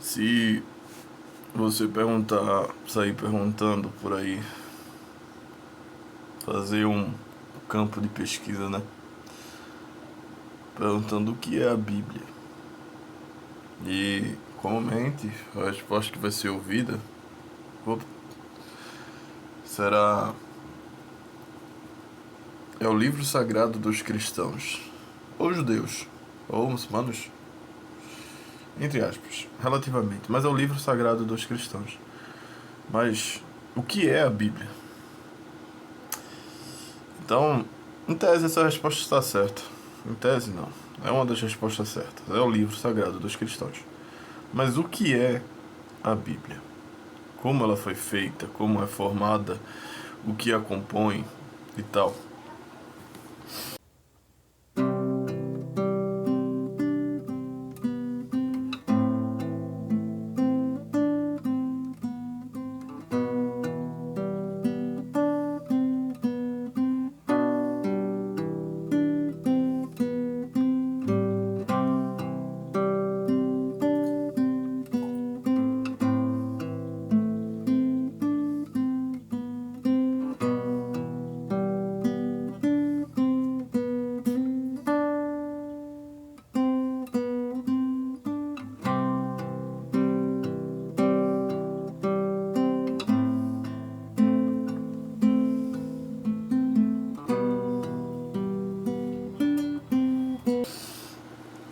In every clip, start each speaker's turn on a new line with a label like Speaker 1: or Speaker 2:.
Speaker 1: Se você sair perguntando por aí, fazer um campo de pesquisa, né? Perguntando o que é a Bíblia. E comumente a resposta que vai ser ouvida será: é o livro sagrado dos cristãos, ou judeus, ou muçulmanos, entre aspas, relativamente, mas é o livro sagrado dos cristãos. Mas o que é a Bíblia? Então, em tese essa resposta está certa. Em tese não. É uma das respostas certas. É o livro sagrado dos cristãos. Mas o que é a Bíblia? Como ela foi feita? Como é formada? O que a compõe e tal?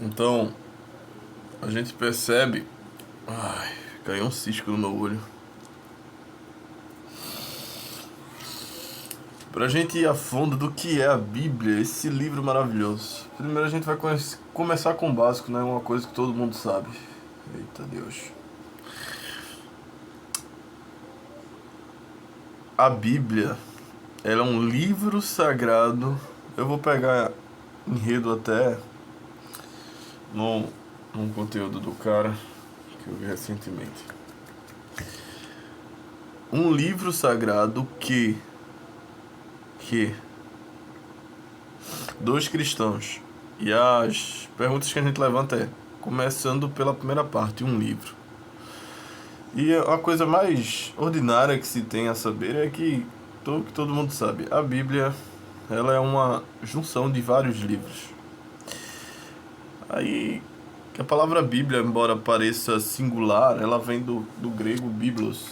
Speaker 1: Então, a gente percebe. Ai, caiu um cisco no meu olho. Pra gente ir a fundo do que é a Bíblia, esse livro maravilhoso. Primeiro a gente vai começar com o básico, né? Uma coisa que todo mundo sabe. Eita Deus. A Bíblia, ela é um livro sagrado. Eu vou pegar enredo até num conteúdo do cara que eu vi recentemente. Um livro sagrado que dos cristãos. E as perguntas que a gente levanta é, começando pela primeira parte, um livro. E a coisa mais ordinária que se tem a saber é que todo mundo sabe, a Bíblia, ela é uma junção de vários livros. Aí, que a palavra Bíblia, embora pareça singular, ela vem do grego biblos.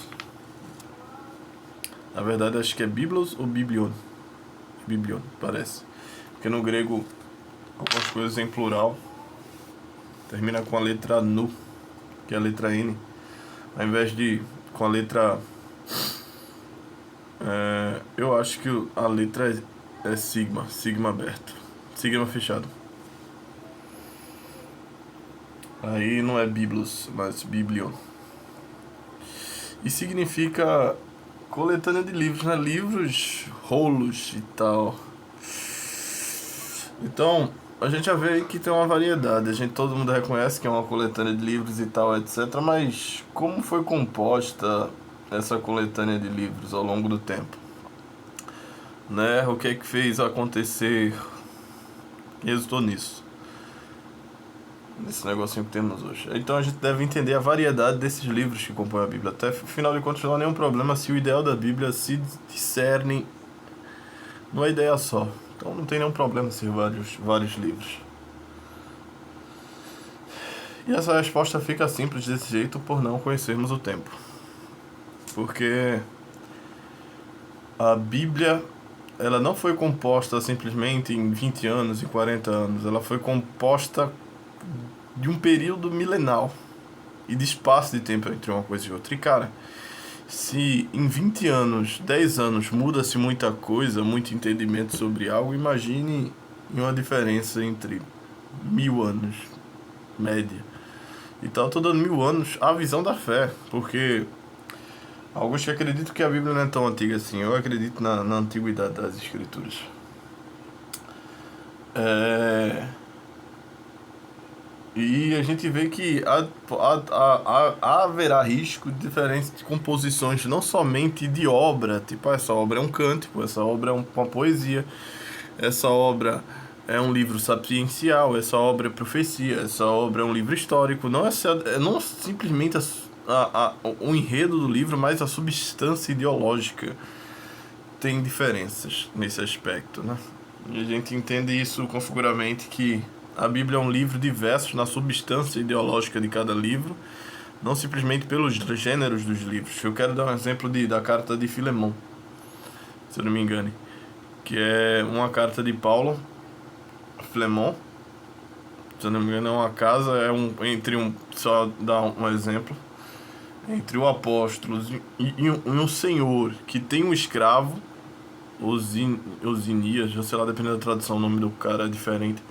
Speaker 1: Na verdade, acho que é biblos ou biblion. Biblion, parece. Porque no grego, algumas coisas em plural termina com a letra nu, que é a letra N, ao invés de com a letra... eu acho que a letra é sigma aberto, sigma fechado. Aí não é biblos, mas biblion. E significa coletânea de livros, né? Livros, rolos e tal. Então, a gente já vê aí que tem uma variedade. Todo mundo reconhece que é uma coletânea de livros e tal, etc. Mas como foi composta essa coletânea de livros ao longo do tempo? Né? O que é que fez acontecer e resultou nisso? Nesse negocinho que temos hoje. Então a gente deve entender a variedade desses livros que compõem a Bíblia. Até, afinal de contas, não há nenhum problema se o ideal da Bíblia se discerne numa ideia só. Então não tem nenhum problema ser vários livros. E essa resposta fica simples desse jeito por não conhecermos o tempo. Porque a Bíblia, ela não foi composta simplesmente em 20 anos, em 40 anos. Ela foi composta de um período milenal e de espaço de tempo entre uma coisa e outra. E cara, se em 20 anos, 10 anos muda-se muita coisa, muito entendimento sobre algo, imagine uma diferença entre 1000 anos, média. Então, tô dando 1000 anos a visão da fé, porque alguns que acreditam que a Bíblia não é tão antiga assim. Eu acredito na antiguidade das escrituras. E a gente vê que haverá risco de diferentes composições, não somente de obra, tipo, essa obra é um cântico, essa obra é uma poesia, essa obra é um livro sapiencial, essa obra é profecia, essa obra é um livro histórico. Não simplesmente o enredo do livro, mas a substância ideológica tem diferenças nesse aspecto, né? E a gente entende isso configuramente, que a Bíblia é um livro diverso na substância ideológica de cada livro, não simplesmente pelos gêneros dos livros. Eu quero dar um exemplo da carta de Filemão, se eu não me engane, que é uma carta de Paulo, Filemão, se eu não me engano é uma casa, só dar um exemplo, entre o apóstolo e um senhor que tem um escravo, Osinias, sei lá, dependendo da tradução, o nome do cara é diferente,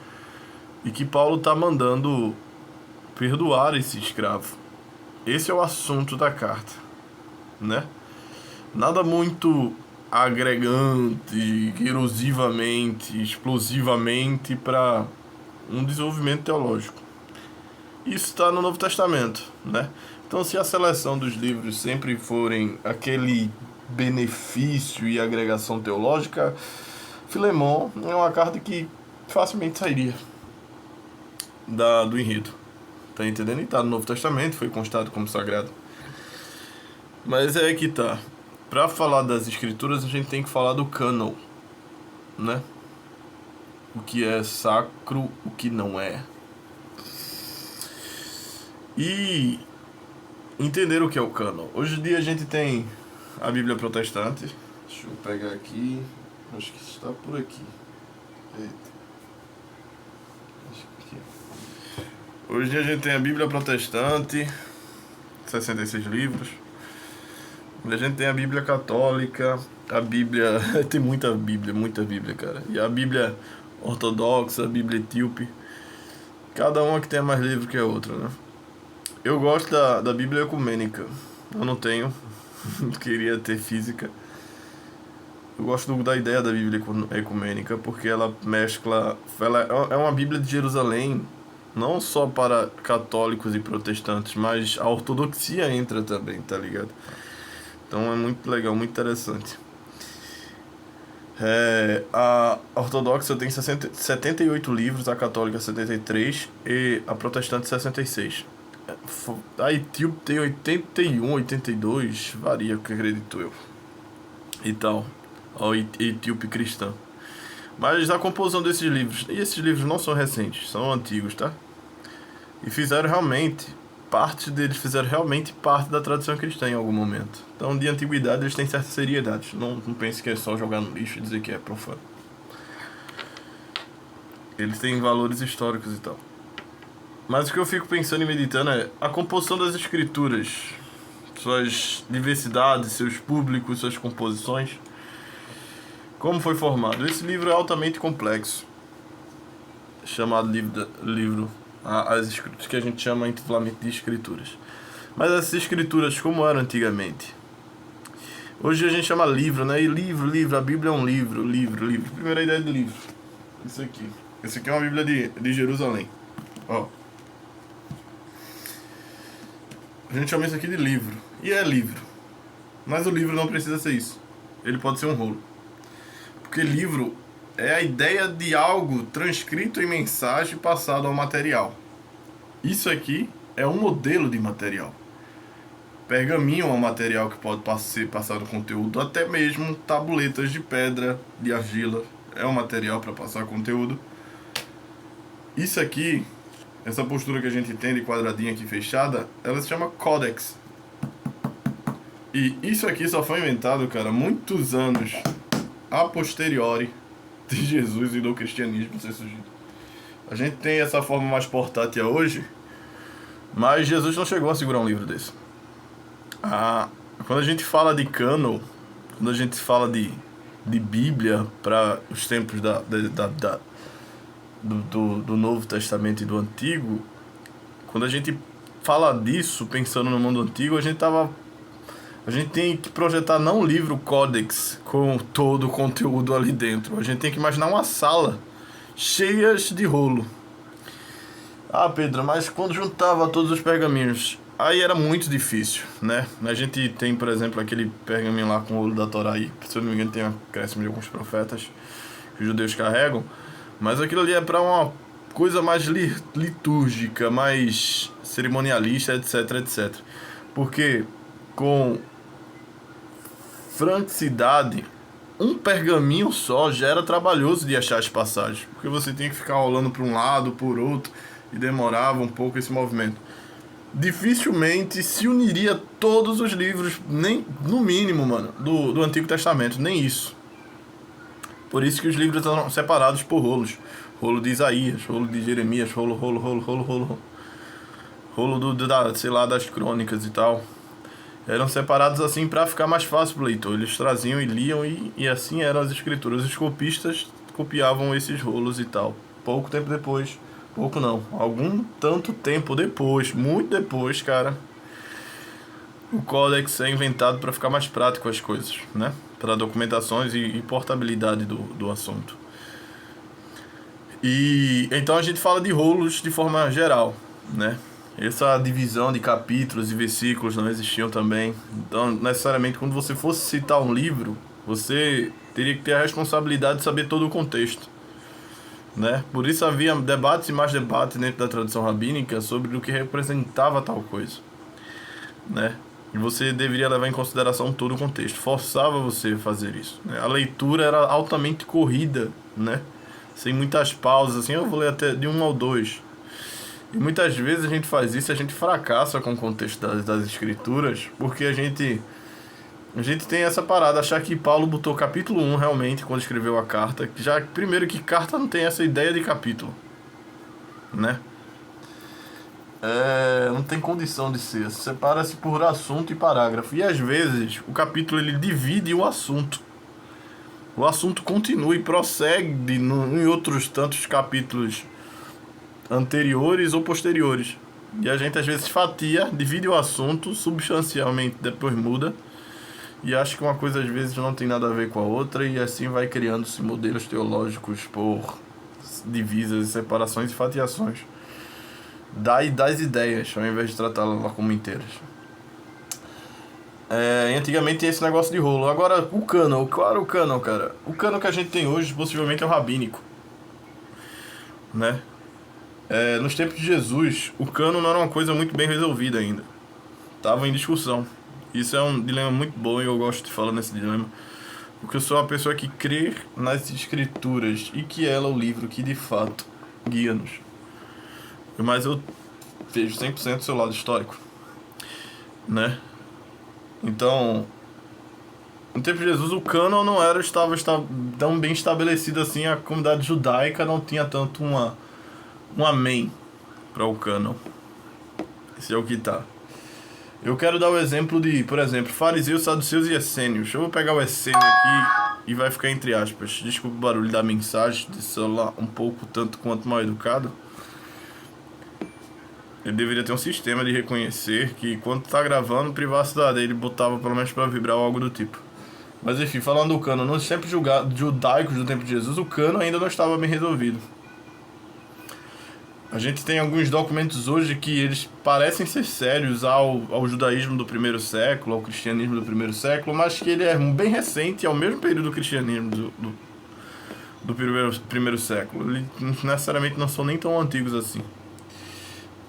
Speaker 1: e que Paulo tá mandando perdoar esse escravo. Esse é o assunto da carta, né? Nada muito agregante, erosivamente, explosivamente para um desenvolvimento teológico. Isso está no Novo Testamento, né? Então, se a seleção dos livros sempre forem aquele benefício e agregação teológica, Filemão é uma carta que facilmente sairia do enredo. Tá entendendo? E tá no Novo Testamento, foi constado como sagrado. Mas é que tá. Pra falar das escrituras, a gente tem que falar do cânon, né? O que é sacro, o que não é. E entender o que é o cânon. Hoje em dia a gente tem a Bíblia protestante. Deixa eu pegar aqui. Acho que está por aqui. Eita. Acho que aqui. Hoje em dia a gente tem a Bíblia protestante, 66 livros. A gente tem a Bíblia católica, a Bíblia... tem muita Bíblia, cara. E a Bíblia ortodoxa, a Bíblia etíope. Cada uma que tem mais livro que a outra, né? Eu gosto da Bíblia ecumênica. Eu não tenho. Queria ter física. Eu gosto da ideia da Bíblia ecumênica, porque ela mescla... Ela é uma Bíblia de Jerusalém, não só para católicos e protestantes, mas a ortodoxia entra também, tá ligado? Então é muito legal, muito interessante. A ortodoxa tem 78 livros, a católica 73 e a protestante 66. A etíope tem 81, 82, varia, que acredito eu. E tal, a etíope cristã. Mas a composição desses livros, e esses livros não são recentes, são antigos, tá? E parte deles fizeram realmente parte da tradição cristã em algum momento. Então, de antiguidade, eles têm certa seriedade. Não pense que é só jogar no lixo e dizer que é profano. Eles têm valores históricos e tal. Mas o que eu fico pensando e meditando é a composição das escrituras, suas diversidades, seus públicos, suas composições. Como foi formado? Esse livro é altamente complexo, chamado livro as escrituras, que a gente chama intitulamente de escrituras. Mas essas escrituras, como eram antigamente? Hoje a gente chama livro, né? E livro, a Bíblia é um livro. Primeira ideia de livro. Isso aqui. Esse aqui é uma Bíblia de Jerusalém. Ó. A gente chama isso aqui de livro. E é livro. Mas o livro não precisa ser isso. Ele pode ser um rolo. Porque livro é a ideia de algo transcrito em mensagem passado ao material. Isso aqui é um modelo de material. Pergaminho é um material que pode ser passado conteúdo, até mesmo tabuletas de pedra, de argila, é um material para passar conteúdo. Isso aqui, essa postura que a gente tem de quadradinha aqui fechada, ela se chama códex. E isso aqui só foi inventado, cara, muitos anos a posteriori de Jesus e do cristianismo ser surgido. A gente tem essa forma mais portátil hoje, mas Jesus não chegou a segurar um livro desse. Quando a gente fala de cânon, quando a gente fala de Bíblia para os tempos do Novo Testamento e do Antigo, quando a gente fala disso, pensando no mundo antigo, a gente tem que projetar não um livro códex com todo o conteúdo ali dentro. A gente tem que imaginar uma sala cheia de rolo. Pedro, mas quando juntava todos os pergaminhos, aí era muito difícil, né? A gente tem, por exemplo, aquele pergaminho lá com o rolo da Torá aí, se eu não me engano tem um acréscimo de alguns profetas que os judeus carregam. Mas aquilo ali é para uma coisa mais litúrgica, mais cerimonialista, etc, etc. Porque com franticidade, um pergaminho só já era trabalhoso de achar as passagens, porque você tinha que ficar rolando para um lado, por outro, e demorava um pouco esse movimento. Dificilmente se uniria todos os livros, nem no mínimo, mano, do Antigo Testamento, nem isso. Por isso que os livros eram separados por rolos. Rolo de Isaías, rolo de Jeremias, rolo sei lá, das crônicas e tal. Eram separados assim para ficar mais fácil pro leitor. Eles traziam e liam e assim eram as escrituras. Os copistas copiavam esses rolos e tal. Pouco tempo depois, pouco não, algum tanto tempo depois, muito depois, cara, o Codex é inventado para ficar mais prático as coisas, né? Para documentações e portabilidade do assunto. E então a gente fala de rolos de forma geral, né? Essa divisão de capítulos e versículos não existiam também. Então, necessariamente, quando você fosse citar um livro, você teria que ter a responsabilidade de saber todo o contexto, né? Por isso havia debates e mais debates dentro da tradição rabínica sobre o que representava tal coisa, né? E você deveria levar em consideração todo o contexto. Forçava você a fazer isso, né? A leitura era altamente corrida, né? Sem muitas pausas, assim, eu vou ler até de 1 ao 2. E muitas vezes a gente faz isso e a gente fracassa com o contexto das escrituras, porque a gente tem essa parada, achar que Paulo botou capítulo 1 realmente quando escreveu a carta, já primeiro que carta não tem essa ideia de capítulo, né? Não tem condição de ser. Separa-se por assunto e parágrafo. E às vezes o capítulo ele divide o assunto. O assunto continua e prossegue em outros tantos capítulos anteriores ou posteriores. E a gente às vezes fatia, divide o assunto substancialmente, depois muda. E acha que uma coisa às vezes não tem nada a ver com a outra. E assim vai criando-se modelos teológicos por divisas, separações e fatiações das ideias, ao invés de tratá-las como inteiras. Antigamente tinha esse negócio de rolo. Agora, o cânon, qual era o cânon, cara? O cânon que a gente tem hoje, possivelmente, é o rabínico, né? Nos tempos de Jesus, o cânon não era uma coisa muito bem resolvida ainda. Tava em discussão. Isso é um dilema muito bom e eu gosto de falar nesse dilema. Porque eu sou uma pessoa que crê nas escrituras e que ela é o livro que, de fato, guia-nos. Mas eu vejo 100% do seu lado histórico, né? Então, no tempo de Jesus, o cânon não estava tão bem estabelecido assim. A comunidade judaica não tinha tanto um amém para o cânon. Esse é o que tá. Eu quero dar o exemplo de, por exemplo, fariseus, saduceus e essênios. Eu vou pegar o essênio aqui e vai ficar entre aspas. Desculpa o barulho da mensagem de celular um pouco tanto quanto mal educado. Ele deveria ter um sistema de reconhecer que quando tá gravando, privacidade, ele botava pelo menos para vibrar ou algo do tipo. Mas enfim, falando do cânon, nos tempos judaicos do tempo de Jesus, o cânon ainda não estava bem resolvido. A gente tem alguns documentos hoje que eles parecem ser sérios ao judaísmo do primeiro século, ao cristianismo do primeiro século, mas que ele é bem recente, ao mesmo período do cristianismo do primeiro século. Eles necessariamente não são nem tão antigos assim.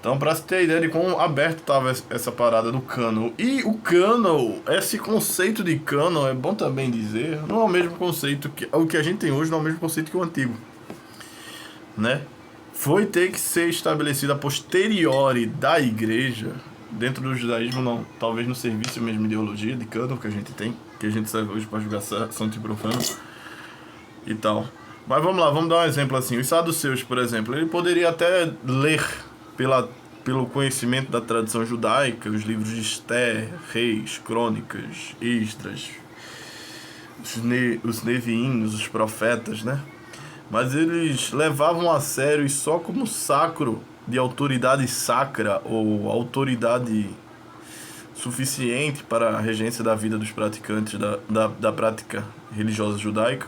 Speaker 1: Então, pra se ter ideia de quão aberto estava essa parada do cânon. E o cânon, esse conceito de cânon, é bom também dizer, não é o mesmo conceito que o que a gente tem hoje, não é o mesmo conceito que o antigo, né? Foi ter que ser estabelecido a posteriori da igreja, dentro do judaísmo, não, talvez no serviço mesmo de ideologia de cânon que a gente tem, que a gente serve hoje para julgar santo e profano e tal. Mas vamos lá, vamos dar um exemplo assim. Os saduceus, por exemplo, ele poderia até ler pelo conhecimento da tradição judaica, os livros de Esther, Reis, Crônicas, Esdras, os Neviínos, os profetas, né? Mas eles levavam a sério e só como sacro de autoridade sacra ou autoridade suficiente para a regência da vida dos praticantes da prática religiosa judaica,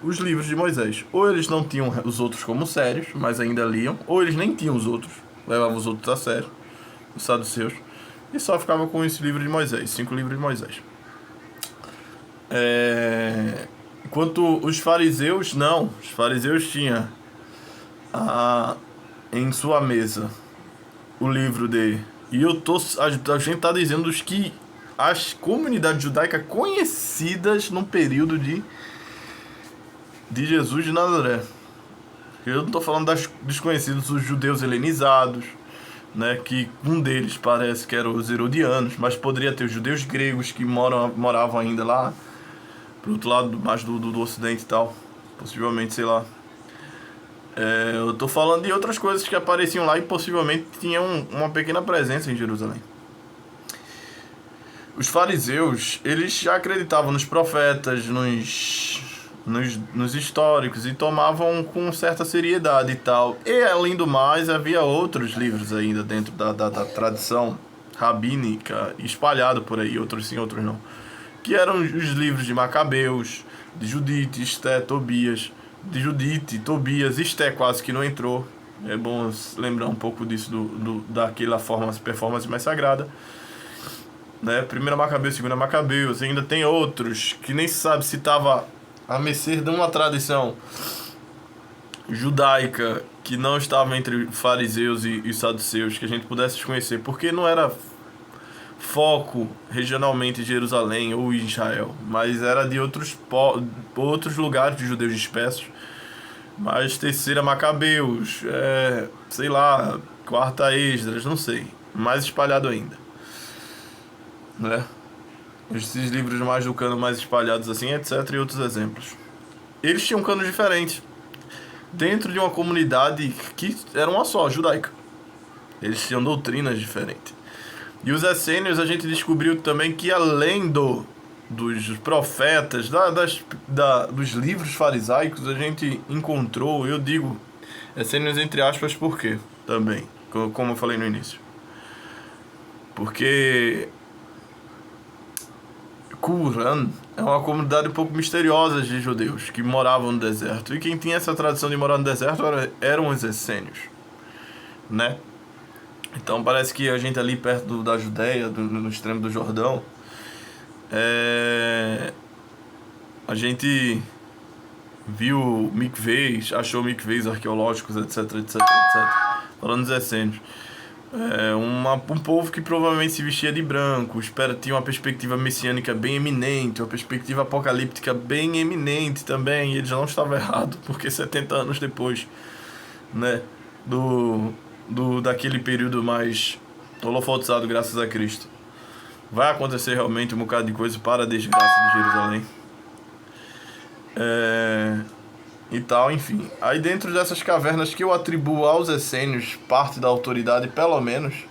Speaker 1: os livros de Moisés. Ou eles não tinham os outros como sérios, mas ainda liam, ou eles nem tinham os outros, levavam os outros a sério, os saduceus, e só ficava com esse livro de Moisés, 5 livros de Moisés. Enquanto os fariseus, não. Os fariseus tinham em sua mesa o livro de... E a gente tá dizendo os que as comunidades judaicas conhecidas no período de Jesus de Nazaré. Eu não tô falando das desconhecidos, os judeus helenizados, né, que um deles parece que era os herodianos, mas poderia ter os judeus gregos que moravam ainda lá pro outro lado, mais do ocidente e tal, possivelmente, sei lá. Eu tô falando de outras coisas que apareciam lá e possivelmente tinham uma pequena presença em Jerusalém. Os fariseus, eles já acreditavam nos profetas, nos históricos, e tomavam com certa seriedade e tal. E além do mais, havia outros livros ainda dentro da tradição rabínica, espalhado por aí, outros sim, outros não, que eram os livros de Macabeus, de Judite, Esté, Tobias. De Judite, Tobias, Esté quase que não entrou. É bom lembrar um pouco disso, daquela performance mais sagrada, né? Primeira Macabeus, segunda Macabeus. Ainda tem outros que nem se sabe se estava a mercê de uma tradição judaica que não estava entre fariseus e saduceus, que a gente pudesse desconhecer, porque não era foco regionalmente em Jerusalém ou em Israel, mas era de outros lugares de judeus dispersos. Mas terceira Macabeus, sei lá, quarta Esdras, não sei, mais espalhado ainda, né? Esses livros mais do cano mais espalhados assim, etc, e outros exemplos. Eles tinham canos diferentes dentro de uma comunidade que era uma só, judaica. Eles tinham doutrinas diferentes. E os essênios, a gente descobriu também que além dos profetas, dos livros farisaicos, a gente encontrou, eu digo essênios entre aspas, por quê? Também, como eu falei no início. Porque Qumran é uma comunidade um pouco misteriosa de judeus que moravam no deserto. E quem tinha essa tradição de morar no deserto eram os essênios, né? Então parece que a gente ali perto da Judéia, no extremo do Jordão, a gente viu mikvês, achou mikvês arqueológicos, etc, etc, etc. Falando dos essênios. Um povo que provavelmente se vestia de branco, tinha uma perspectiva messiânica bem eminente, uma perspectiva apocalíptica bem eminente também, e ele já não estava errado, porque 70 anos depois, né, daquele período mais holofoutizado graças a Cristo, vai acontecer realmente um bocado de coisa para a desgraça de Jerusalém. E tal, enfim. Aí dentro dessas cavernas que eu atribuo aos essênios parte da autoridade, pelo menos,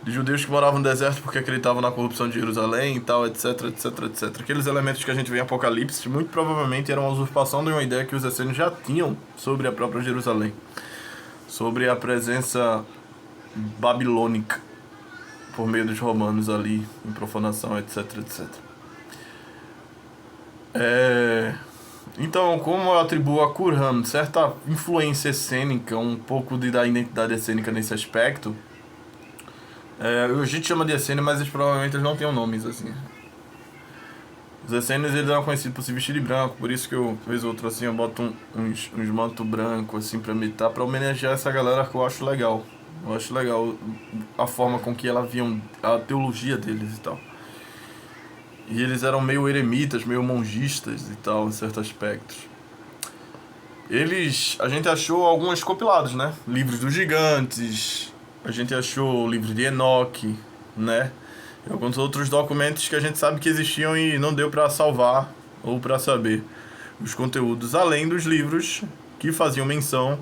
Speaker 1: de judeus que moravam no deserto porque acreditavam na corrupção de Jerusalém e tal, etc, etc, etc. Aqueles elementos que a gente vê em Apocalipse, muito provavelmente eram a usurpação de uma ideia que os essênios já tinham sobre a própria Jerusalém, sobre a presença babilônica por meio dos romanos ali, em profanação, etc, etc. Então, como eu atribuo a Qumran certa influência essênica, um pouco da identidade essênica nesse aspecto, a gente chama de essênio, mas provavelmente eles não têm nomes assim. Os essênios, eles eram conhecidos por se vestir de branco, por isso que eu, vez ou outra, assim, eu boto uns mantos brancos assim pra imitar, pra homenagear essa galera que eu acho legal. Eu acho legal a forma com que ela viam a teologia deles e tal. E eles eram meio eremitas, meio mongistas e tal, em certos aspectos. A gente achou alguns compilados, né? Livros dos gigantes, a gente achou o livro de Enoque, né? E alguns outros documentos que a gente sabe que existiam e não deu para salvar ou para saber os conteúdos, além dos livros que faziam menção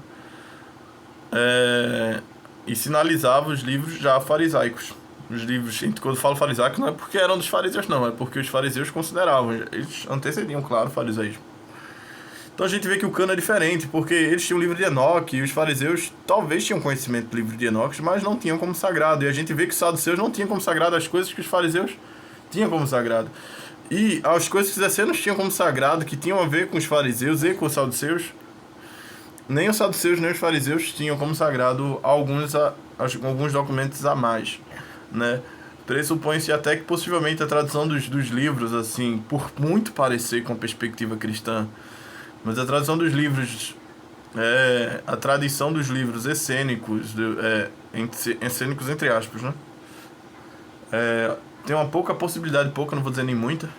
Speaker 1: e sinalizavam os livros já farisaicos. Os livros, quando eu falo farisaico, não é porque eram dos fariseus, não, é porque os fariseus consideravam, eles antecediam, claro, o farisaísmo. Então a gente vê que o cano é diferente, porque eles tinham o livro de Enoque, e os fariseus talvez tinham conhecimento do livro de Enoque, mas não tinham como sagrado. E a gente vê que os saduceus não tinham como sagrado as coisas que os fariseus tinham como sagrado. E as coisas que os essênios tinham como sagrado, que tinham a ver com os fariseus e com os saduceus, nem os saduceus nem os fariseus tinham como sagrado alguns documentos a mais, né? pressupõe-se até que possivelmente a tradução dos livros, assim, por muito parecer com a perspectiva cristã, mas a tradução dos livros, a tradição dos livros essênicos, essênicos entre aspas, né? Tem uma pouca possibilidade, pouca, não vou dizer nem muita,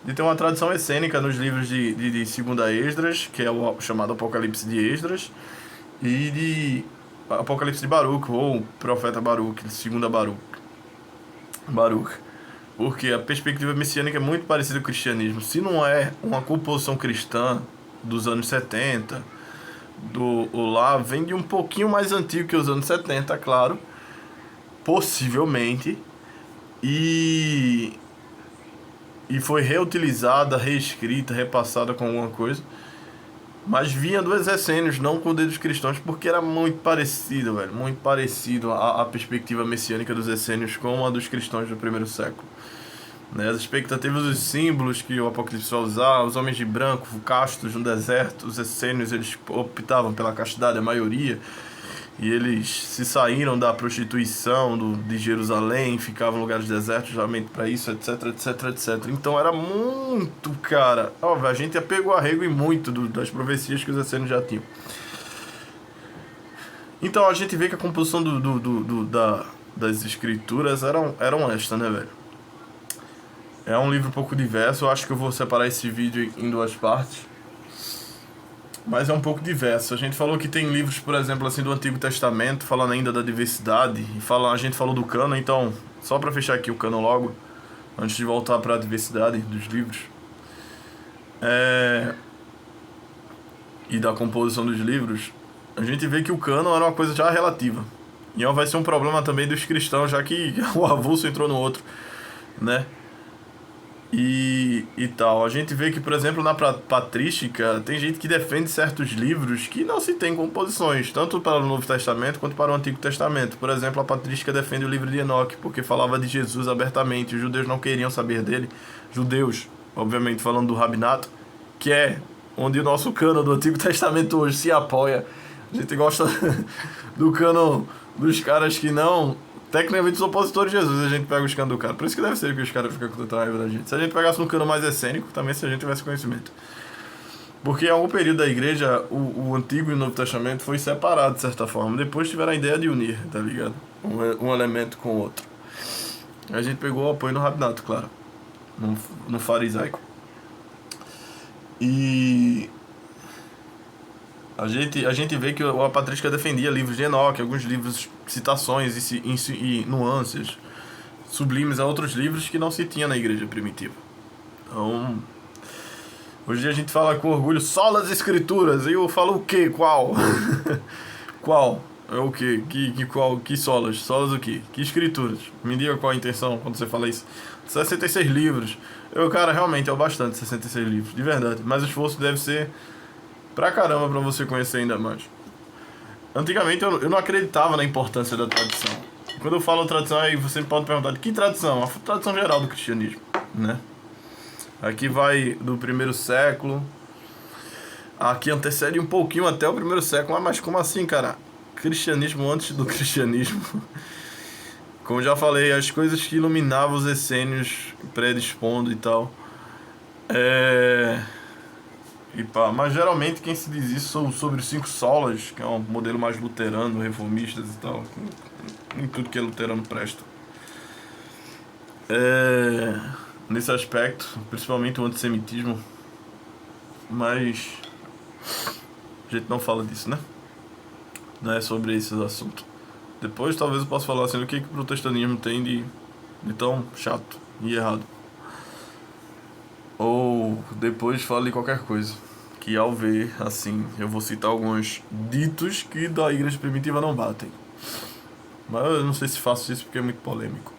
Speaker 1: de ter uma tradução essênica nos livros de Segunda Esdras, que é o chamado Apocalipse de Esdras, e de Apocalipse de Baruch, ou Profeta Baruch, Segunda Baruch. Porque a perspectiva messiânica é muito parecida com o cristianismo. Se não é uma composição cristã dos anos 70, lá vem de um pouquinho mais antigo que os anos 70, claro, possivelmente, e foi reutilizada, reescrita, repassada com alguma coisa, mas vinha dos essênios, não com o dos cristãos, porque era muito parecido, velho, muito parecido a perspectiva messiânica dos essênios com a dos cristãos do primeiro século. Né? As expectativas, os símbolos que o Apocalipse vai usar, os homens de branco, castos no deserto, os essênios, eles optavam pela castidade, a maioria, e eles se saíram da prostituição de Jerusalém, ficavam em lugares desertos justamente para isso, etc, etc, etc. Então era muito, cara, óbvio, a gente apegou arrego em muito das profecias que os essênios já tinham. Então a gente vê que a composição das escrituras eram esta, né, velho? É um livro um pouco diverso, eu acho que eu vou separar esse vídeo em duas partes. Mas é um pouco diverso. A gente falou que tem livros, por exemplo, assim, do Antigo Testamento, falando ainda da diversidade, e a gente falou do cânon, então, só para fechar aqui o cânon logo, antes de voltar para a diversidade dos livros, e da composição dos livros, a gente vê que o cânon era uma coisa já relativa. E vai ser um problema também dos cristãos, já que o avulso entrou no outro, né? E tal. A gente vê que, por exemplo, na patrística, tem gente que defende certos livros que não se tem composições, tanto para o Novo Testamento quanto para o Antigo Testamento. Por exemplo, a patrística defende o livro de Enoque, porque falava de Jesus abertamente. Os judeus não queriam saber dele. Judeus, obviamente, falando do rabinato, que é onde o nosso cânon do Antigo Testamento hoje se apoia. A gente gosta do cânon dos caras que não... Tecnicamente, os opositores de Jesus, a gente pega os canos do cara. Por isso que deve ser que os caras ficam com tanta raiva da gente. Se a gente pegasse um cano mais essênico, também se a gente tivesse conhecimento. Porque em algum período da igreja, o Antigo e o Novo Testamento foi separado, de certa forma. Depois tiveram a ideia de unir, tá ligado? Um elemento com o outro. A gente pegou o apoio no rabinato, claro. No farisaico. E... A gente vê que a patrística defendia livros de Enoque, alguns livros, citações e nuances sublimes a outros livros que não se tinha na igreja primitiva. Então, hoje a gente fala com orgulho só das escrituras, e eu falo o quê? Qual? Qual? É o quê? Que solas? Solas o quê? Que escrituras? Me diga qual a intenção quando você fala isso. 66 livros. Cara, realmente é o bastante 66 livros, de verdade. Mas o esforço deve ser... pra caramba pra você conhecer ainda mais. Antigamente eu não acreditava na importância da tradição. Quando eu falo tradição, aí você pode perguntar de que tradição? A tradição geral do cristianismo, né? Aqui vai do primeiro século. Aqui antecede um pouquinho até o primeiro século. Mas como assim, cara? Cristianismo antes do cristianismo. Como já falei, as coisas que iluminavam os essênios predispondo e tal. Mas geralmente quem se diz isso sobre os 5 solas, que é um modelo mais luterano, reformistas e tal, nem tudo que é luterano presta. Nesse aspecto, principalmente o antissemitismo, mas a gente não fala disso, né? Não é sobre esses assuntos. Depois talvez eu possa falar assim, o que o protestantismo tem de tão chato e errado. Ou depois fale qualquer coisa. Que ao ver, assim, eu vou citar alguns ditos que da igreja primitiva não batem. Mas eu não sei se faço isso porque é muito polêmico.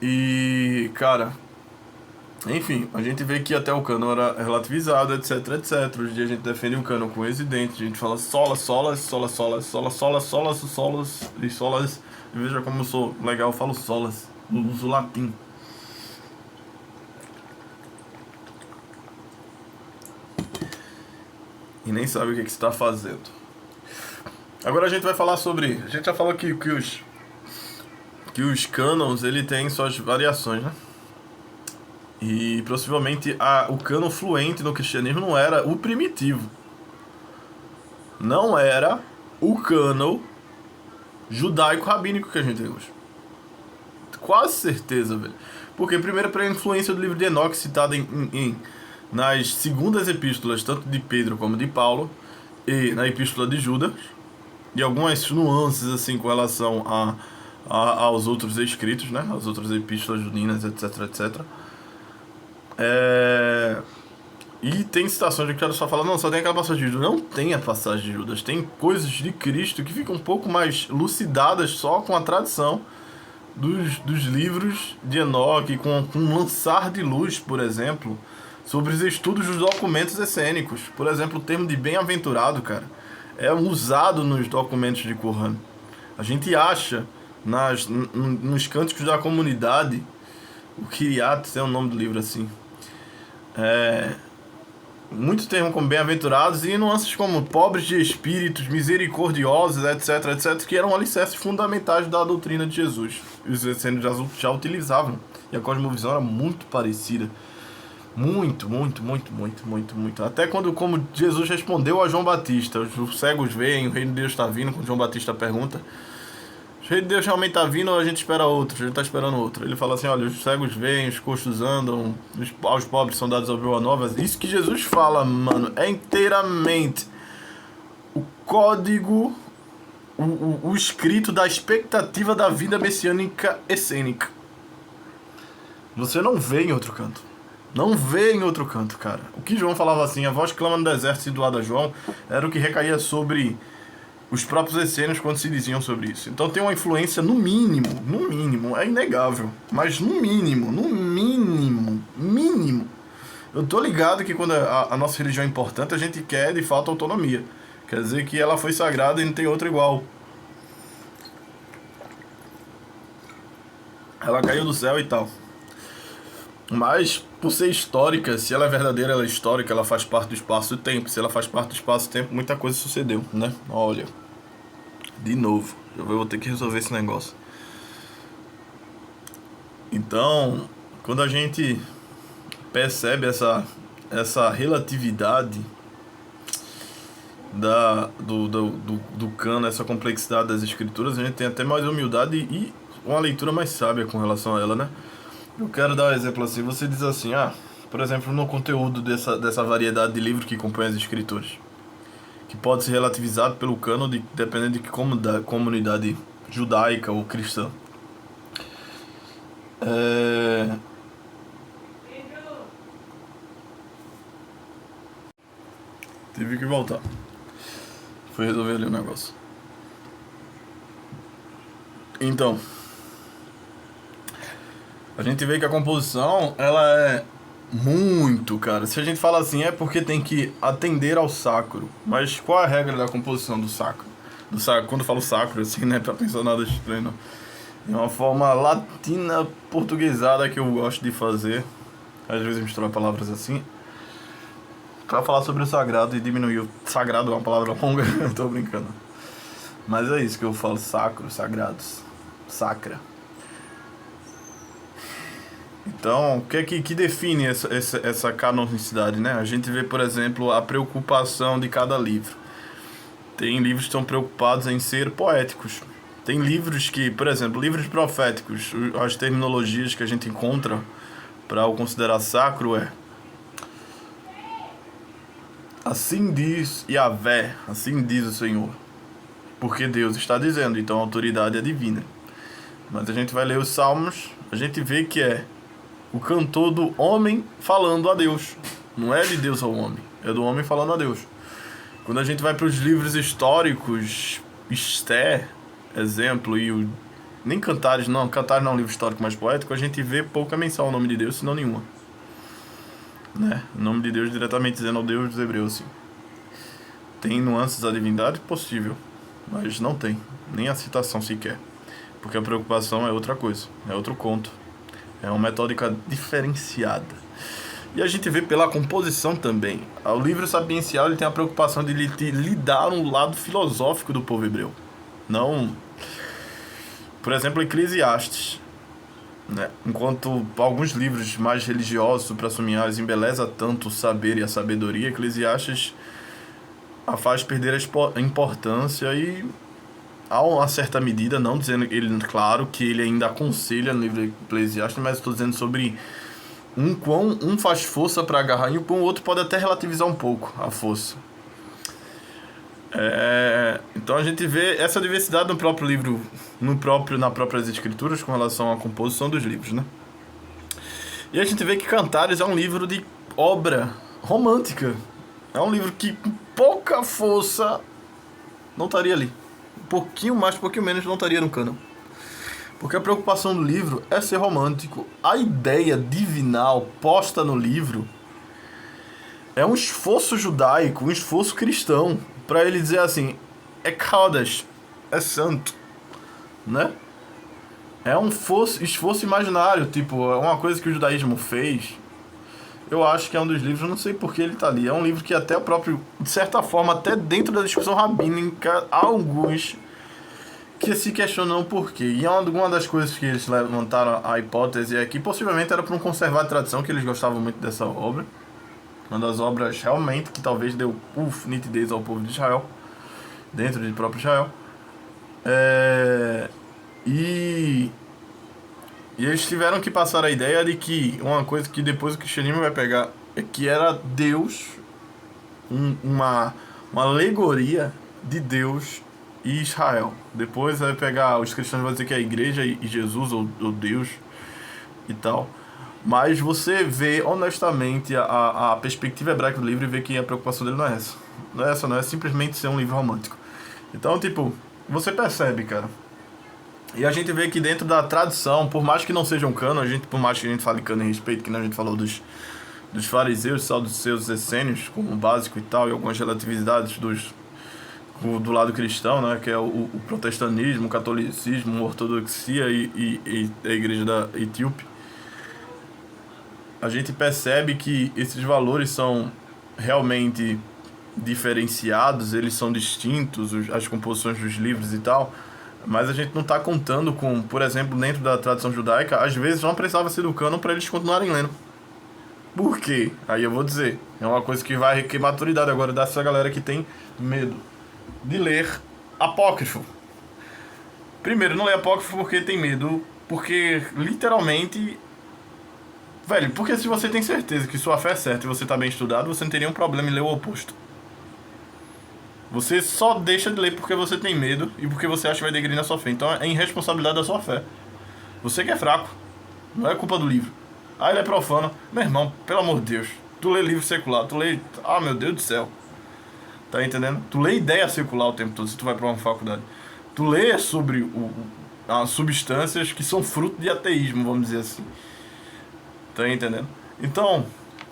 Speaker 1: E, cara, enfim, a gente vê que até o cânon era relativizado, etc, etc. Hoje em dia a gente defende um cânon com ex-idente, a gente fala solas, solas, solas, solas, solas, solas, solas, solas e solas. Veja como eu sou legal, eu falo solas, uso latim. E nem sabe o que você está fazendo. Agora a gente vai falar sobre... A gente já falou que os que os cânons ele tem suas variações, né? E possivelmente o cânon fluente no cristianismo não era o primitivo. Não era o cânon judaico-rabínico que a gente tem hoje. Quase certeza, velho. Porque primeiro pela influência do livro de Enoque citada nas segundas epístolas, tanto de Pedro como de Paulo, e na epístola de Judas, e algumas nuances assim com relação aos outros escritos, né? As outras epístolas judinas, etc, etc. E tem citações de que ela só fala, não, só tem aquela passagem de Judas. Não tem a passagem de Judas, tem coisas de Cristo que ficam um pouco mais lucidadas só com a tradição dos livros de Enoque, com um lançar de luz, por exemplo, sobre os estudos dos documentos essênicos. Por exemplo, o termo de bem-aventurado, cara, é usado nos documentos de Qumran. A gente acha nos cânticos da comunidade, o Kiriat, é o nome do livro assim, muito termo como bem-aventurados e nuances como pobres de espíritos, misericordiosos, etc, etc, que eram alicerces fundamentais da doutrina de Jesus. Os essênios já utilizavam. E a cosmovisão era muito parecida. Muito. Até quando, como Jesus respondeu a João Batista, os cegos veem, o reino de Deus está vindo, quando João Batista pergunta, o reino de Deus realmente está vindo ou a gente espera outro? A gente está esperando outro. Ele fala assim, olha, os cegos veem, os coxos andam, aos pobres são dados a boa nova. Isso que Jesus fala, mano, é inteiramente o código, o escrito da expectativa da vida messiânica essênica. Você não vê em outro canto. Não vê em outro canto, cara. O que João falava assim, a voz que clama no deserto situada a João, era o que recaía sobre os próprios essênios quando se diziam sobre isso. Então tem uma influência no mínimo, é inegável, mas no mínimo, eu tô ligado que quando a nossa religião é importante, a gente quer de fato autonomia. Quer dizer que ela foi sagrada e não tem outra igual. Ela caiu do céu e tal. Mas, por ser histórica, se ela é verdadeira, ela é histórica, ela faz parte do espaço e tempo. Se ela faz parte do espaço e tempo, muita coisa sucedeu, né? Olha, de novo, eu vou ter que resolver esse negócio. Então, quando a gente percebe essa relatividade do cano, essa complexidade das escrituras, a gente tem até mais humildade e uma leitura mais sábia com relação a ela, né? Eu quero dar um exemplo assim, você diz assim, por exemplo, no conteúdo dessa variedade de livros que compõem as escrituras, que pode ser relativizado pelo cano dependendo de comunidade judaica ou cristã. Tive que voltar. Fui resolver ali o negócio. Então, a gente vê que a composição, ela é muito, cara. Se a gente fala assim, é porque tem que atender ao sacro. Mas qual é a regra da composição do sacro? Quando eu falo sacro, assim, né, pra pensar nada estranho, não. É uma forma latina portuguesada que eu gosto de fazer. Às vezes misturar palavras assim. Pra falar sobre o sagrado e diminuir o sagrado, é uma palavra longa, eu tô brincando. Mas é isso que eu falo, sacro, sagrados, sacra. Então, o que é que define essa canonicidade, né? A gente vê, por exemplo, a preocupação de cada livro. Tem livros que estão preocupados em ser poéticos. Tem livros que, por exemplo, livros proféticos, as terminologias que a gente encontra para o considerar sacro assim diz Yahvé, assim diz o Senhor. Porque Deus está dizendo, então a autoridade é divina. Mas a gente vai ler os salmos, a gente vê que é o cantor do homem falando a Deus. Não é de Deus ao homem, é do homem falando a Deus. Quando a gente vai para os livros históricos, Esther, exemplo, e nem Cantares não é um livro histórico mais poético, a gente vê pouca menção ao nome de Deus, se não nenhuma. Né? O nome de Deus diretamente dizendo ao Deus dos Hebreus, assim. Tem nuances da divindade? Possível, mas não tem, nem a citação sequer. Porque a preocupação é outra coisa, é outro conto. É uma metódica diferenciada. E a gente vê pela composição também. O livro sapiencial ele tem a preocupação de lidar no lado filosófico do povo hebreu. Não Por exemplo, Eclesiastes, né? Enquanto alguns livros mais religiosos, suprassumiais, embeleza tanto o saber e a sabedoria, Eclesiastes a faz perder a importância e, a uma certa medida, não dizendo ele, claro, que ele ainda aconselha no livro de Eclesiastes, mas estou dizendo sobre quão um faz força para agarrar e o quão o outro pode até relativizar um pouco a força. Então a gente vê essa diversidade no próprio livro, nas próprias escrituras com relação à composição dos livros, né? E a gente vê que Cantares é um livro de obra romântica. É um livro que com pouca força não estaria ali. Um pouquinho mais, um pouquinho menos não estaria no cânon. Porque a preocupação do livro é ser romântico. A ideia divinal posta no livro é um esforço judaico, um esforço cristão, para ele dizer assim, é Kodesh, é santo, né? É um esforço imaginário, tipo, é uma coisa que o judaísmo fez. Eu acho que é um dos livros, eu não sei por que ele tá ali. É um livro que até o próprio, de certa forma, até dentro da discussão rabínica, há alguns que se questionam por quê. E uma das coisas que eles levantaram a hipótese é que possivelmente era para um conservar a tradição, que eles gostavam muito dessa obra. Uma das obras realmente que talvez deu nitidez ao povo de Israel, dentro de próprio Israel. E eles tiveram que passar a ideia de que uma coisa que depois o cristianismo vai pegar é que era Deus, uma alegoria de Deus e Israel. Depois vai pegar, os cristãos vão dizer que é a igreja e Jesus ou Deus e tal. Mas você vê honestamente a perspectiva hebraica do livro e vê que a preocupação dele não é essa. Não é simplesmente ser um livro romântico. Então, tipo, você percebe, cara. E a gente vê que dentro da tradição, por mais que não seja um cano, por mais que a gente fale cano em respeito, que nem a gente falou dos fariseus, saduceus e essênios, como básico e tal, e algumas relatividades do lado cristão, né, que é o protestantismo, o catolicismo, a ortodoxia e a igreja da Etíope. A gente percebe que esses valores são realmente diferenciados, eles são distintos, as composições dos livros e tal, mas a gente não está contando com, por exemplo, dentro da tradição judaica, às vezes não precisava ser do cânon para eles continuarem lendo. Por quê? Aí eu vou dizer, é uma coisa que vai requerer maturidade agora dessa galera que tem medo de ler apócrifo. Primeiro, não lê apócrifo porque tem medo, porque literalmente... Velho, porque se você tem certeza que sua fé é certa e você está bem estudado, você não tem nenhum problema em ler o oposto. Você só deixa de ler porque você tem medo e porque você acha que vai degredir na sua fé. Então é irresponsabilidade da sua fé. Você que é fraco. Não é culpa do livro. Ah, ele é profano. Meu irmão, pelo amor de Deus. Tu lê livro secular, tu lê... Ah, meu Deus do céu. Tá entendendo? Tu lê ideia secular o tempo todo se tu vai pra uma faculdade. Tu lê sobre as substâncias que são fruto de ateísmo, vamos dizer assim. Tá entendendo? Então,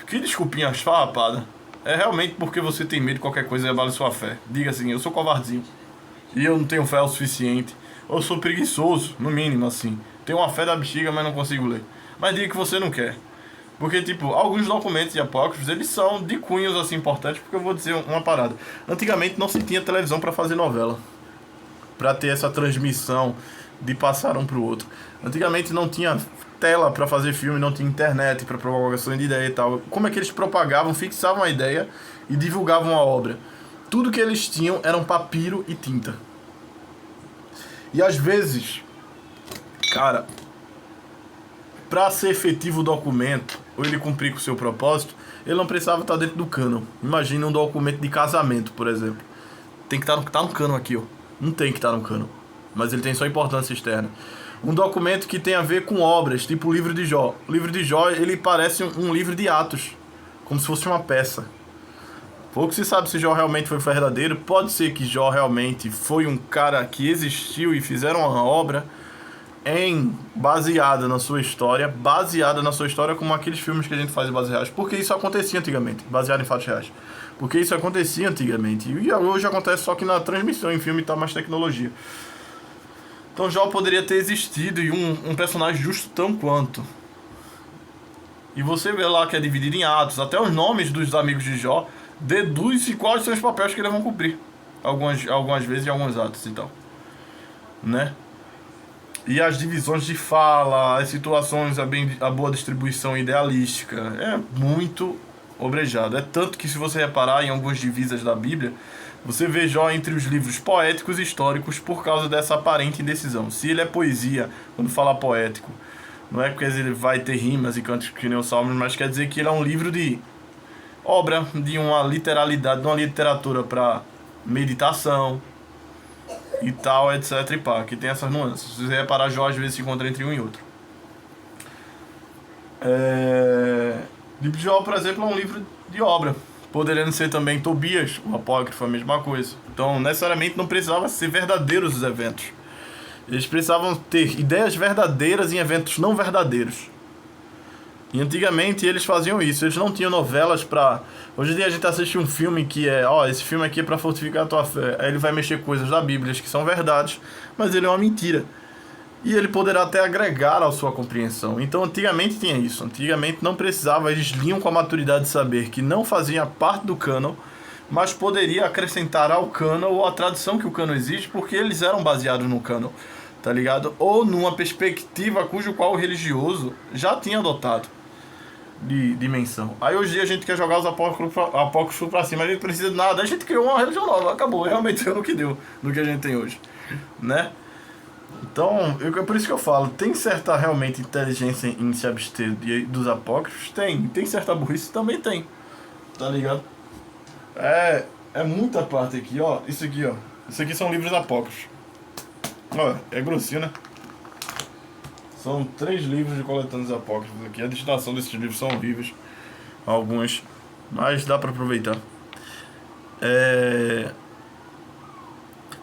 Speaker 1: que desculpinha esfarrapada. É realmente porque você tem medo de qualquer coisa e abala sua fé. Diga assim, eu sou covardezinho. E eu não tenho fé o suficiente. Ou eu sou preguiçoso, no mínimo, assim. Tenho uma fé da bexiga, mas não consigo ler. Mas diga que você não quer. Porque, tipo, alguns documentos de apócrifos, eles são de cunhos, assim, importantes. Porque eu vou dizer uma parada. Antigamente não se tinha televisão pra fazer novela. Pra ter essa transmissão de passar um pro outro. Antigamente não tinha tela para fazer filme, não tinha internet para propagação de ideia e tal. Como é que eles propagavam, fixavam a ideia e divulgavam a obra? Tudo que eles tinham eram papiro e tinta. E às vezes, cara, para ser efetivo o documento, ou ele cumprir com o seu propósito, ele não precisava estar dentro do cânon. Imagina um documento de casamento, por exemplo. Tem que estar no cânon aqui, ó. Não tem que estar no cânon, mas ele tem sua importância externa. Um documento que tem a ver com obras, tipo o livro de Jó. O livro de Jó, ele parece um livro de Atos, como se fosse uma peça. Pouco se sabe se Jó realmente foi verdadeiro. Pode ser que Jó realmente foi um cara que existiu e fizeram uma obra baseada na sua história como aqueles filmes que a gente faz em bases reais. Porque isso acontecia antigamente, baseado em fatos reais. Porque isso acontecia antigamente. E hoje acontece só que na transmissão em filme tá mais tecnologia. Então Jó poderia ter existido e um personagem justo tão quanto. E você vê lá que é dividido em atos. Até os nomes dos amigos de Jó deduz-se quais são os papéis que eles vão cumprir. Algumas vezes em alguns atos e tal. Né? E as divisões de fala, as situações, a boa distribuição idealística, é muito obrejado. É tanto que, se você reparar em algumas divisas da Bíblia, você vê Jó entre os livros poéticos e históricos por causa dessa aparente indecisão. Se ele é poesia, quando fala poético, não é porque ele vai ter rimas e cantos que nem os salmos, mas quer dizer que ele é um livro de obra, de uma literalidade, de uma literatura para meditação e tal, etc e pá, que tem essas nuances. Se você reparar, Jó às vezes se encontra entre um e outro. Livro de Jó, por exemplo, é um livro de obra. Poderiam ser também Tobias, o apócrifo, a mesma coisa. Então, necessariamente não precisava ser verdadeiros os eventos. Eles precisavam ter ideias verdadeiras em eventos não verdadeiros. E antigamente eles faziam isso, eles não tinham novelas pra... Hoje em dia a gente assiste um filme que é, esse filme aqui é pra fortificar a tua fé. Aí ele vai mexer coisas da Bíblia que são verdades, mas ele é uma mentira. E ele poderá até agregar à sua compreensão. Então antigamente tinha isso, antigamente não precisava, eles liam com a maturidade de saber que não fazia parte do cânon, mas poderia acrescentar ao cânon ou à tradição que o cânon existe, porque eles eram baseados no cânon, tá ligado? Ou numa perspectiva cujo qual o religioso já tinha adotado de dimensão. Aí hoje em dia a gente quer jogar os apócrifos pra cima, a gente precisa de nada, a gente criou uma religião nova, acabou, realmente deu no que deu, no que a gente tem hoje, né? Então, é por isso que eu falo, tem certa realmente inteligência em se abster dos apócrifos? Tem certa burrice? Também tem, tá ligado? É muita parte aqui, ó, isso aqui são livros apócrifos. Ó, é grossinho, né? São 3 livros de coletâneos apócrifos aqui. A destinação desses livros são horríveis, alguns, mas dá pra aproveitar.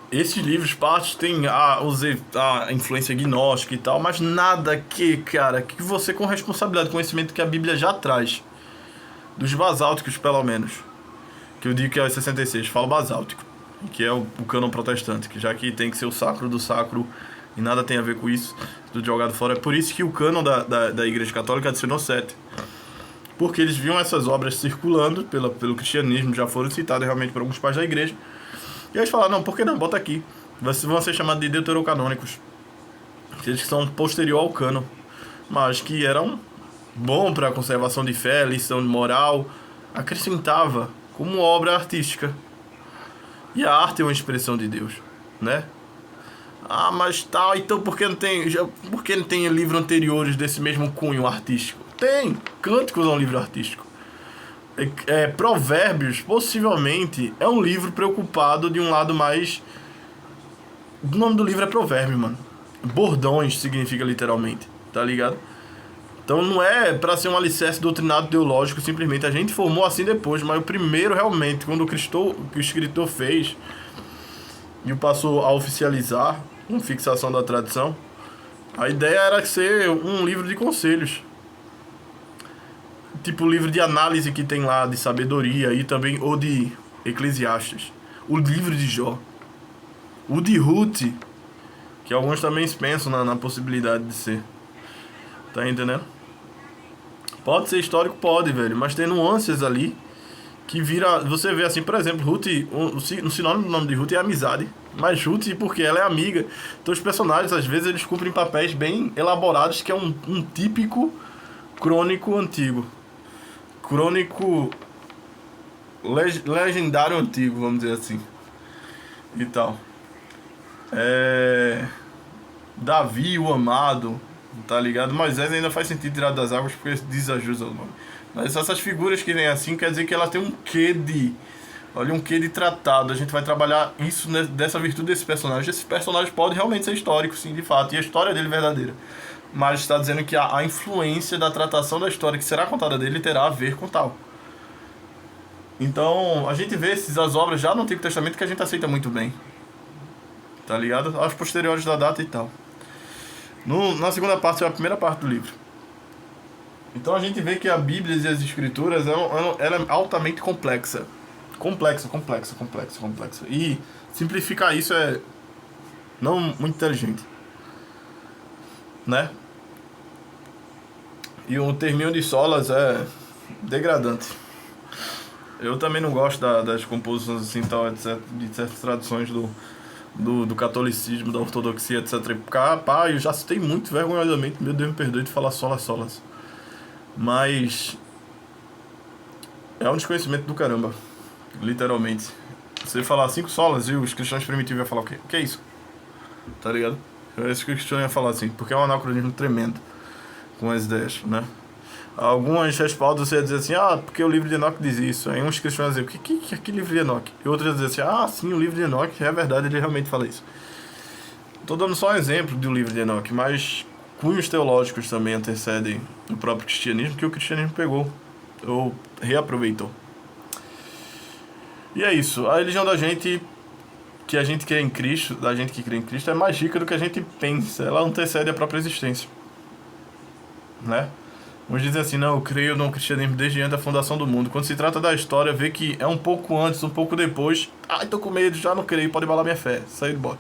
Speaker 1: Esses livros, partes, têm a influência gnóstica e tal, mas nada que você, com responsabilidade, conhecimento que a Bíblia já traz, dos basálticos pelo menos, que eu digo que é os 66, falo basáltico, que é o cânon protestante, que já que tem que ser o sacro do sacro e nada tem a ver com isso, tudo jogado fora. É por isso que o cânon da Igreja Católica adicionou 7. Porque eles viam essas obras circulando pelo cristianismo, já foram citadas realmente por alguns pais da igreja. E eles falaram, não, por que não? Bota aqui. Vão ser chamados de deuterocanônicos. Eles que são posterior ao cânon, mas que eram bom para a conservação de fé, lição de moral, acrescentava como obra artística. E a arte é uma expressão de Deus, né? Mas tal, então por que não tem livros anteriores desse mesmo cunho artístico? Tem, Cânticos é um livro artístico. Provérbios, possivelmente, é um livro preocupado de um lado mais... O nome do livro é Provérbio, mano. Bordões significa literalmente, tá ligado? Então não é pra ser um alicerce doutrinado teológico, simplesmente a gente formou assim depois, mas o primeiro realmente, quando o escritor fez e o passou a oficializar, com fixação da tradição, a ideia era ser um livro de conselhos. Tipo o livro de análise que tem lá, de sabedoria, e também o de Eclesiastes. O livro de Jó. O de Ruth, que alguns também pensam na possibilidade de ser. Tá entendendo? Pode ser histórico? Pode, velho. Mas tem nuances ali que vira... Você vê assim, por exemplo, Ruth... O sinônimo do nome de Ruth é amizade. Mas Ruth, porque ela é amiga. Então os personagens, às vezes, eles cumprem papéis bem elaborados, que é um típico crônico antigo. Crônico legendário antigo, vamos dizer assim. E tal. Davi, o amado, tá ligado? Moisés ainda faz sentido tirar das águas porque desajusta o nome. Mas essas figuras que vêm assim quer dizer que ela tem um quê de... Olha, um quê de tratado. A gente vai trabalhar isso dessa virtude desse personagem. Esse personagem pode realmente ser histórico, sim, de fato. E a história dele é verdadeira. Mas está dizendo que a influência da tratação da história que será contada dele terá a ver com tal. Então, a gente vê as obras já no Antigo Testamento que a gente aceita muito bem. Tá ligado? Aos posteriores da data e tal. Na segunda parte, é a primeira parte do livro. Então a gente vê que a Bíblia e as Escrituras ela é altamente complexa. Complexa. E simplificar isso é não muito inteligente, né? E o terminho de solas é degradante. Eu também não gosto das composições assim, tal, etc, de certas traduções do do catolicismo, da ortodoxia, etc. E pá, eu já citei muito vergonhosamente, meu Deus me perdoe de falar solas. Mas é um desconhecimento do caramba, literalmente. Você falar 5 solas e os cristãos primitivos iam falar o quê? O que é isso? Tá ligado? É isso que o cristão ia falar assim, porque é um anacronismo tremendo com as ideias, né? Algumas respaldas você ia dizer assim, porque o livro de Enoque diz isso. Aí uns cristãos iam dizer, o que é aquele livro de Enoque? E outros iam dizer assim, sim, o livro de Enoque, é verdade, ele realmente fala isso. Tô dando só um exemplo do livro de Enoque, mas cunhos teológicos também antecedem o próprio cristianismo, que o cristianismo pegou, ou reaproveitou. E é isso, a religião da gente, que a gente crê em Cristo, da gente que crê em Cristo, é mais rica do que a gente pensa, ela antecede a própria existência, né? Uns dizem assim, não, eu creio no cristianismo desde antes da fundação do mundo. Quando se trata da história, vê que é um pouco antes, um pouco depois. Ai, tô com medo, já não creio, pode abalar minha fé. Sair de bola.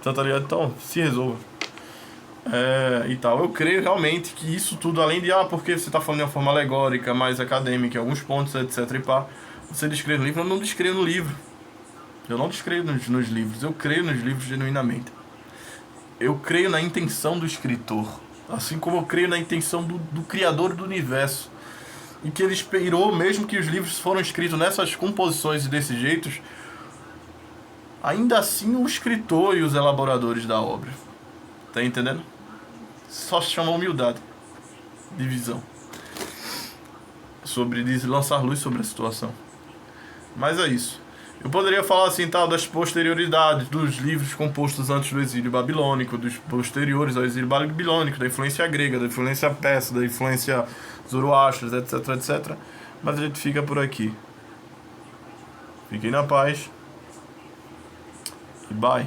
Speaker 1: Tá ligado? Então, se resolva. E tal. Eu creio realmente que isso tudo, além de, porque você tá falando de uma forma alegórica, mais acadêmica, em alguns pontos, etc. e pá, você descreve no livro, eu não descrevo no livro. Eu não descrevo nos livros, eu creio nos livros genuinamente. Eu creio na intenção do escritor. Assim como eu creio na intenção do criador do universo. E que ele esperou, mesmo que os livros foram escritos nessas composições e desses jeitos, ainda assim o escritor e os elaboradores da obra. Tá entendendo? Só se chama humildade de visão. Sobre lançar luz sobre a situação. Mas é isso. Eu poderia falar assim, das posterioridades dos livros compostos antes do exílio babilônico, dos posteriores ao exílio babilônico, da influência grega, da influência persa, da influência zoroastra, etc, etc. Mas a gente fica por aqui. Fiquem na paz. E bye.